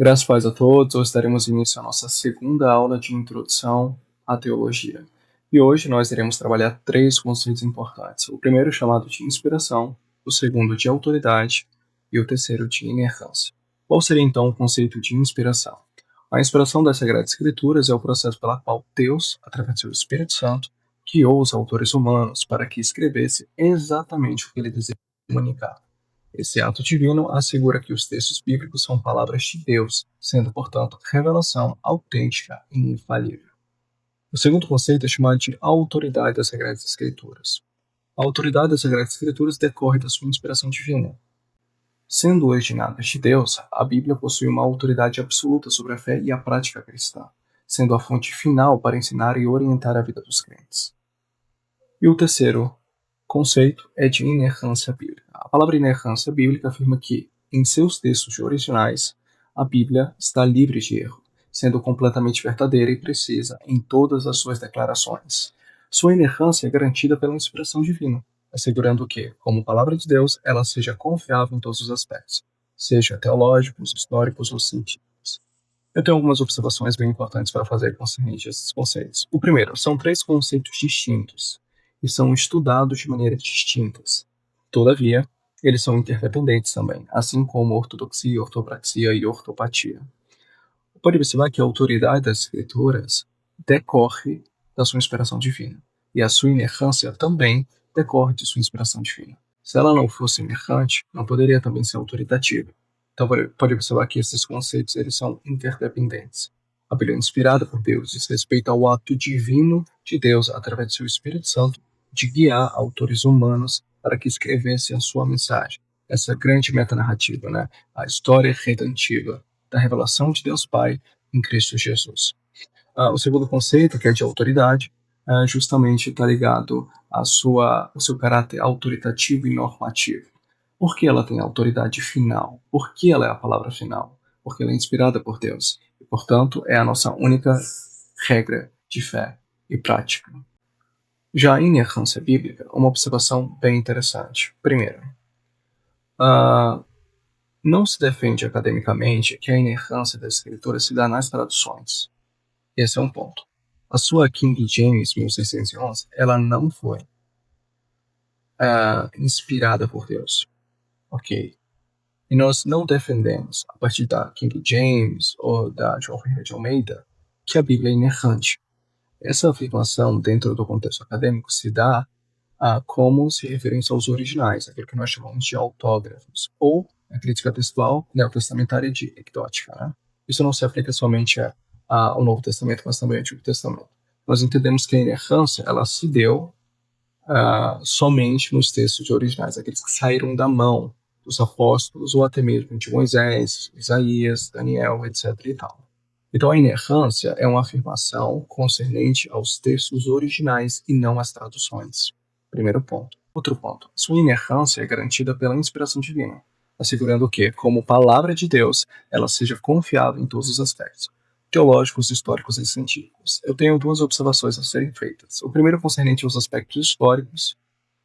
Graças a paz a todos, hoje daremos início à nossa segunda aula de introdução à teologia. E hoje nós iremos trabalhar três conceitos importantes. O primeiro chamado de inspiração, o segundo de autoridade e o terceiro de inerrância. Qual seria então o conceito de inspiração? A inspiração das Sagradas Escrituras é o processo pela qual Deus, através do seu Espírito Santo, guiou os autores humanos para que escrevesse exatamente o que ele deseja comunicar. Esse ato divino assegura que os textos bíblicos são palavras de Deus, sendo, portanto, revelação autêntica e infalível. O segundo conceito é chamado de autoridade das Sagradas Escrituras. A autoridade das Sagradas Escrituras decorre da sua inspiração divina. Sendo originadas de Deus, a Bíblia possui uma autoridade absoluta sobre a fé e a prática cristã, sendo a fonte final para ensinar e orientar a vida dos crentes. E o terceiro conceito é de inerrância bíblica. A palavra inerrância bíblica afirma que, em seus textos originais, a Bíblia está livre de erro, sendo completamente verdadeira e precisa em todas as suas declarações. Sua inerrância é garantida pela inspiração divina, assegurando que, como palavra de Deus, ela seja confiável em todos os aspectos, seja teológicos, históricos ou científicos. Eu tenho algumas observações bem importantes para fazer concernente a esses conceitos. O primeiro, são três conceitos distintos e são estudados de maneiras distintas. Todavia, eles são interdependentes também, assim como ortodoxia, ortopraxia e ortopatia. Pode observar que a autoridade das escrituras decorre da sua inspiração divina, e a sua inerrância também decorre de sua inspiração divina. Se ela não fosse inerrante, não poderia também ser autoritativa. Então pode observar que esses conceitos eles são interdependentes. A Bíblia é inspirada por Deus diz respeito ao ato divino de Deus através do seu Espírito Santo de guiar autores humanos para que escrevessem a sua mensagem. Essa grande metanarrativa, né? A história redentiva da revelação de Deus Pai em Cristo Jesus. O segundo conceito, que é de autoridade, justamente está ligado ao seu caráter autoritativo e normativo. Por que ela tem autoridade final? Por que ela é a palavra final? Porque ela é inspirada por Deus. E, portanto, é a nossa única regra de fé e prática. Já a inerrância bíblica, uma observação bem interessante. Primeiro, não se defende academicamente que a inerrância da escritura se dá nas traduções. Esse é um ponto. A sua King James 1611, ela não foi inspirada por Deus. Ok? E nós não defendemos, a partir da King James ou da João Ferreira de Almeida, que a Bíblia é inerrante. Essa afirmação, dentro do contexto acadêmico, se dá como se referência aos originais, aquilo que nós chamamos de autógrafos, ou a crítica textual neotestamentária de ecdótica. Né? Isso não se aplica somente ao Novo Testamento, mas também ao Antigo Testamento. Nós entendemos que a inerrância ela se deu somente nos textos originais, aqueles que saíram da mão dos apóstolos ou até mesmo de Moisés, Isaías, Daniel, etc. e tal. Então a inerrância é uma afirmação concernente aos textos originais e não às traduções. Primeiro ponto. Outro ponto. Sua inerrância é garantida pela inspiração divina, assegurando que, como palavra de Deus, ela seja confiável em todos os aspectos, teológicos, históricos e científicos. Eu tenho duas observações a serem feitas. O primeiro concernente aos aspectos históricos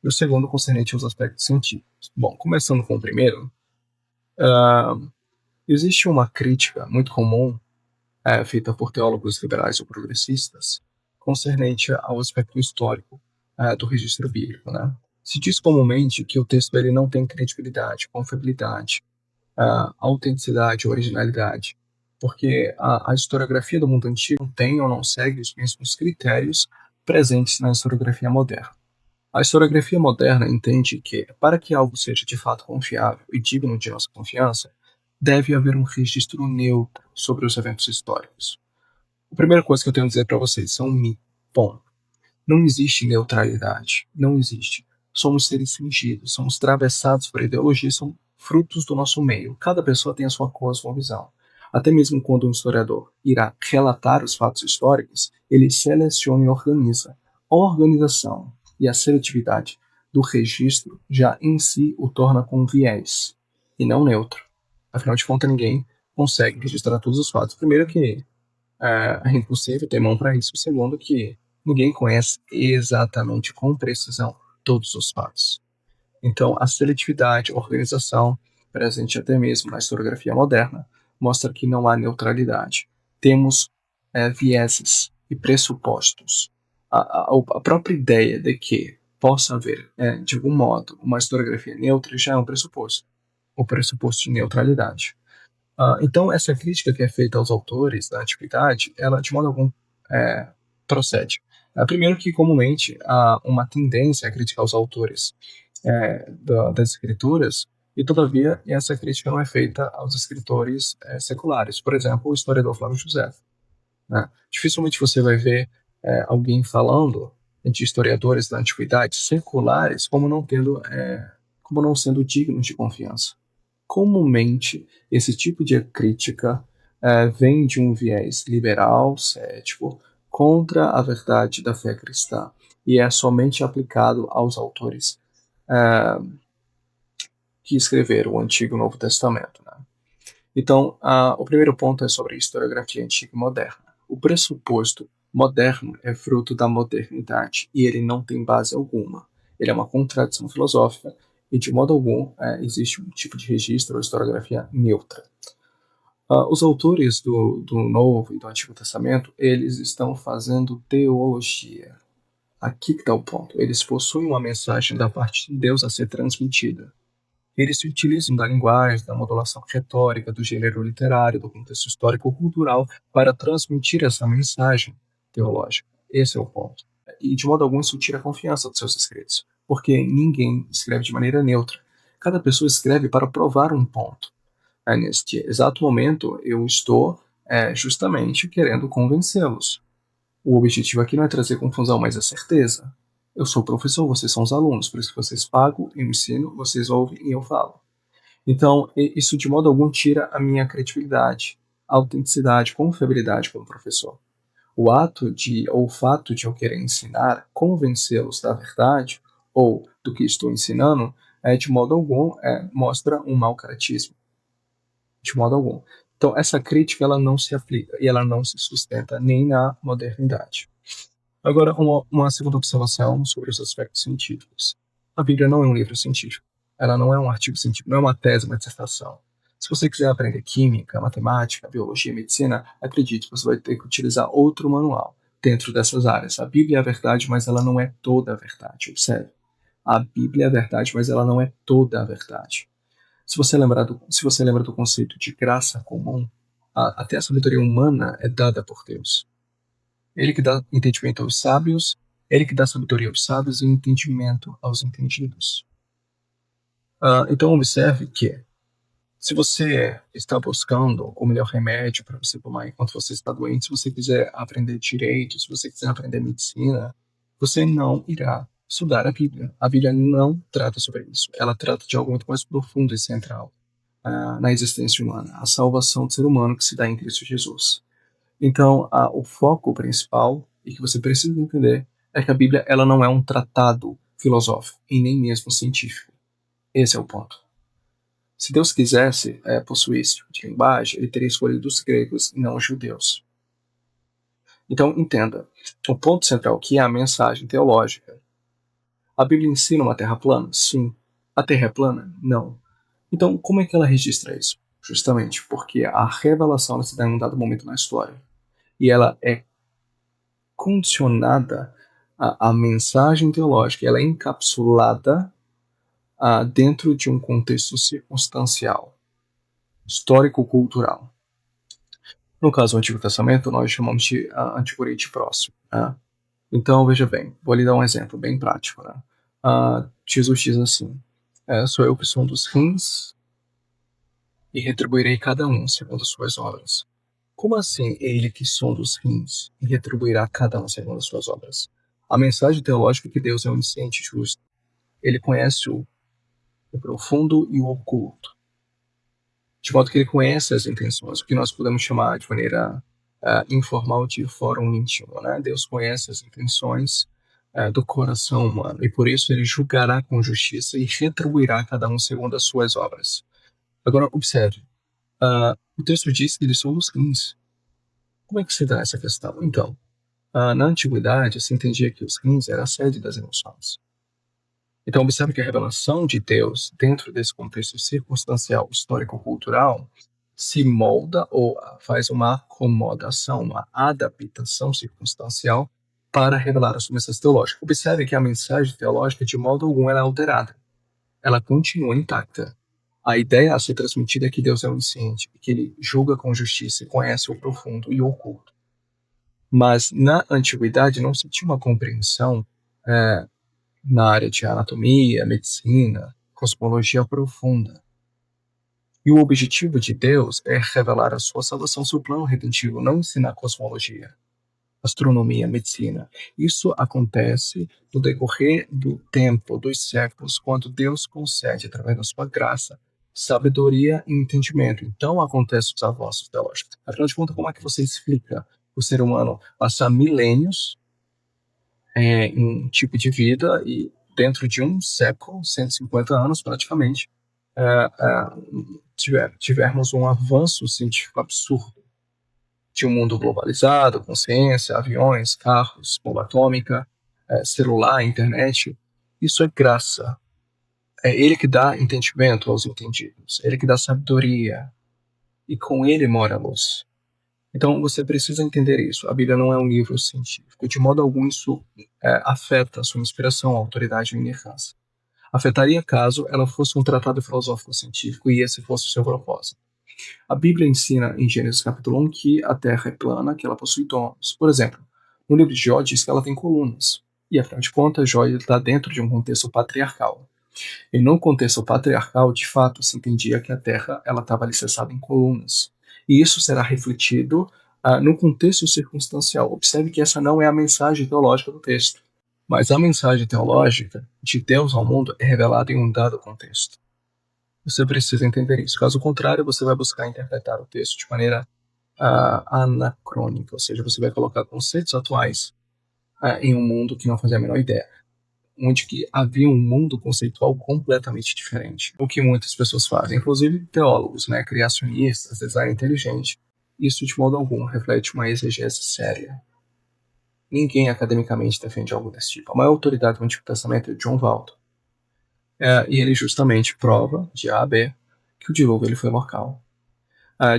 e o segundo concernente aos aspectos científicos. Bom, começando com o primeiro, existe uma crítica muito comum feita por teólogos liberais ou progressistas concernente ao aspecto histórico do registro bíblico. Né? Se diz comumente que o texto ele não tem credibilidade, confiabilidade, autenticidade, originalidade, porque a historiografia do mundo antigo não tem ou não segue os mesmos critérios presentes na historiografia moderna. A historiografia moderna entende que, para que algo seja de fato confiável e digno de nossa confiança, deve haver um registro neutro sobre os eventos históricos. A primeira coisa que eu tenho a dizer para vocês são mitos. Bom, não existe neutralidade, não existe. Somos seres fingidos, somos travessados por ideologias, são frutos do nosso meio. Cada pessoa tem a sua cosmovisão. Até mesmo quando um historiador irá relatar os fatos históricos, ele seleciona e organiza. A organização e a seletividade do registro já em si o torna com viés e não neutro. Afinal de contas, ninguém consegue registrar todos os fatos. Primeiro que é impossível ter mão para isso. Segundo que ninguém conhece exatamente com precisão todos os fatos. Então, a seletividade, a organização, presente até mesmo na historiografia moderna, mostra que não há neutralidade. Temos vieses e pressupostos. A própria ideia de que possa haver, de algum modo, uma historiografia neutra já é um pressuposto, o pressuposto de neutralidade. Então, essa crítica que é feita aos autores da antiguidade, ela, de modo algum, procede. Primeiro que, comumente, há uma tendência a criticar os autores das escrituras, e, todavia, essa crítica não é feita aos escritores seculares. Por exemplo, o historiador Flávio José. Né? Dificilmente você vai ver alguém falando de historiadores da antiguidade seculares como não sendo dignos de confiança. Comumente, esse tipo de crítica vem de um viés liberal, cético, contra a verdade da fé cristã, e é somente aplicado aos autores é, que escreveram o Antigo e o Novo Testamento. Né? Então, o primeiro ponto é sobre a historiografia antiga e moderna. O pressuposto moderno é fruto da modernidade e ele não tem base alguma. Ele é uma contradição filosófica e, de modo algum, existe um tipo de registro ou historiografia neutra. Os autores do Novo e do Antigo Testamento, eles estão fazendo teologia. Aqui que está o ponto. Eles possuem uma mensagem da parte de Deus a ser transmitida. Eles se utilizam da linguagem, da modulação retórica, do gênero literário, do contexto histórico-cultural para transmitir essa mensagem teológica. Esse é o ponto. E, de modo algum, isso tira a confiança dos seus escritos, porque ninguém escreve de maneira neutra. Cada pessoa escreve para provar um ponto. Neste exato momento, eu estou justamente querendo convencê-los. O objetivo aqui não é trazer confusão, mas a certeza. Eu sou o professor, vocês são os alunos, por isso que vocês pagam, eu ensino, vocês ouvem e eu falo. Então, isso de modo algum tira a minha credibilidade, autenticidade, confiabilidade como professor. O fato de eu querer ensinar, convencê-los da verdade ou do que estou ensinando, de modo algum, mostra um mau caratismo. De modo algum. Então, essa crítica ela não se aplica e ela não se sustenta nem na modernidade. Agora, uma segunda observação sobre os aspectos científicos. A Bíblia não é um livro científico. Ela não é um artigo científico, não é uma tese, uma dissertação. Se você quiser aprender química, matemática, biologia, medicina, acredite, você vai ter que utilizar outro manual dentro dessas áreas. A Bíblia é a verdade, mas ela não é toda a verdade. Observe. A Bíblia é a verdade, mas ela não é toda a verdade. Se você lembra do conceito de graça comum, até a sabedoria humana é dada por Deus. Ele que dá entendimento aos sábios, ele que dá sabedoria aos sábios e entendimento aos entendidos. Então observe que se você está buscando o melhor remédio para você tomar enquanto você está doente, se você quiser aprender direito, se você quiser aprender medicina, você não irá estudar a Bíblia. A Bíblia não trata sobre isso. Ela trata de algo muito mais profundo e central na existência humana, a salvação do ser humano que se dá em Cristo Jesus. Então, o foco principal e que você precisa entender é que a Bíblia ela não é um tratado filosófico e nem mesmo científico. Esse é o ponto. Se Deus quisesse possuir esse tipo de linguagem, ele teria escolhido os gregos e não os judeus. Então, entenda, o ponto central aqui é a mensagem teológica. A Bíblia ensina uma terra plana? Sim. A terra é plana? Não. Então, como é que ela registra isso? Justamente porque a revelação se dá em um dado momento na história. E ela é condicionada à mensagem teológica, ela é encapsulada dentro de um contexto circunstancial, histórico-cultural. No caso do Antigo Testamento, nós chamamos de Antigo Oriente Próximo. Né? Então, veja bem, vou lhe dar um exemplo bem prático. Né? Jesus diz assim, sou eu que sou um dos rins e retribuirei cada um segundo as suas obras. Como assim ele que sonda os rins e retribuirá cada um segundo as suas obras? A mensagem teológica é que Deus é onisciente e justo. Ele conhece o profundo e o oculto. De modo que ele conhece as intenções, o que nós podemos chamar de maneira informal de fórum íntimo. Né? Deus conhece as intenções do coração humano e por isso ele julgará com justiça e retribuirá cada um segundo as suas obras. Agora, observe. O texto diz que eles são os rins. Como é que se dá essa questão? Então, na antiguidade, se entendia que os rins eram a sede das emoções. Então, observe que a revelação de Deus, dentro desse contexto circunstancial, histórico-cultural, se molda ou faz uma acomodação, uma adaptação circunstancial para revelar a sua mensagem teológica. Observe que a mensagem teológica, de modo algum, ela é alterada. Ela continua intacta. A ideia a ser transmitida é que Deus é onisciente, que ele julga com justiça e conhece o profundo e o oculto. Mas na antiguidade não se tinha uma compreensão na área de anatomia, medicina, cosmologia profunda. E o objetivo de Deus é revelar a sua salvação sobre o plano redentivo, não ensinar cosmologia, astronomia, medicina. Isso acontece no decorrer do tempo, dos séculos, quando Deus concede, através da sua graça, sabedoria e entendimento. Então acontecem os avanços teológicos. Afinal de contas, como é que você explica o ser humano passar milênios em um tipo de vida e dentro de um século, 150 anos praticamente, tivermos um avanço científico absurdo de um mundo globalizado, com ciência, aviões, carros, bomba atômica, celular, internet. Isso é graça. É ele que dá entendimento aos entendidos, é ele que dá sabedoria, e com ele mora a luz. Então você precisa entender isso. A Bíblia não é um livro científico. De modo algum isso afeta a sua inspiração, a autoridade e a inerrância. Afetaria caso ela fosse um tratado filosófico científico e esse fosse o seu propósito. A Bíblia ensina em Gênesis capítulo 1 que a Terra é plana, que ela possui donos. Por exemplo, no livro de Jó diz que ela tem colunas. E afinal de contas, Jó está dentro de um contexto patriarcal. E no contexto patriarcal, de fato, se entendia que a Terra ela estava alicerçada em colunas. E isso será refletido no contexto circunstancial. Observe que essa não é a mensagem teológica do texto. Mas a mensagem teológica de Deus ao mundo é revelada em um dado contexto. Você precisa entender isso. Caso contrário, você vai buscar interpretar o texto de maneira anacrônica, ou seja, você vai colocar conceitos atuais em um mundo que não fazia a menor ideia, onde que havia um mundo conceitual completamente diferente. O que muitas pessoas fazem, inclusive teólogos, criacionistas, design inteligente, isso de modo algum reflete uma exegese séria. Ninguém academicamente defende algo desse tipo. A maior autoridade do Antigo Testamento é John Walton. E ele justamente prova, de A a B, que o dilúvio ele foi local.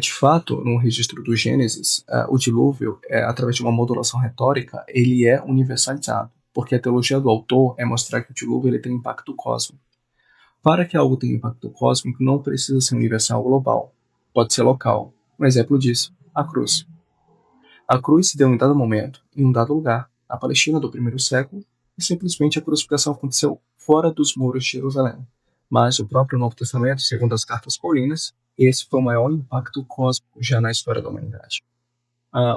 De fato, no registro do Gênesis, o dilúvio, através de uma modulação retórica, ele é universalizado, porque a teologia do autor é mostrar que o dilúvio ele tem impacto cósmico. Para que algo tenha impacto cósmico, não precisa ser universal ou global, pode ser local. Um exemplo disso, a cruz. A cruz se deu em dado momento, em um dado lugar, na Palestina do primeiro século, e simplesmente a crucificação aconteceu fora dos muros de Jerusalém. Mas o próprio Novo Testamento, segundo as cartas paulinas, esse foi o maior impacto cósmico já na história da humanidade.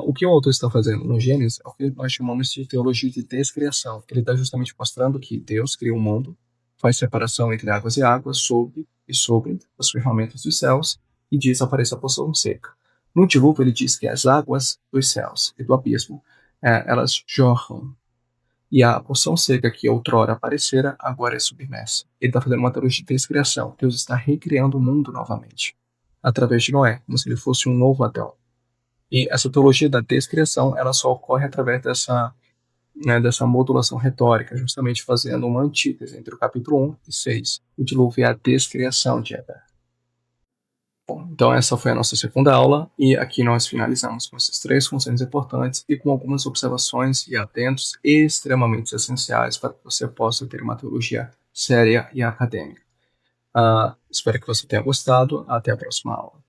O que o autor está fazendo no Gênesis é o que nós chamamos de teologia de descriação. Ele está justamente mostrando que Deus cria o mundo, faz separação entre águas e águas, sobre os firmamentos dos céus, e diz apareça a porção seca. No dilúvio ele diz que as águas dos céus e do abismo, elas jorram. E a porção seca que outrora aparecera, agora é submersa. Ele está fazendo uma teologia de descriação. Deus está recriando o mundo novamente, através de Noé, como se ele fosse um novo Adão. E essa teologia da descriação, ela só ocorre através dessa modulação retórica, justamente fazendo uma antítese entre o capítulo 1 e 6. O dilúvio é a descriação de Éden. Bom, então essa foi a nossa segunda aula, e aqui nós finalizamos com esses 3 conceitos importantes e com algumas observações e atentos extremamente essenciais para que você possa ter uma teologia séria e acadêmica. Espero que você tenha gostado. Até a próxima aula.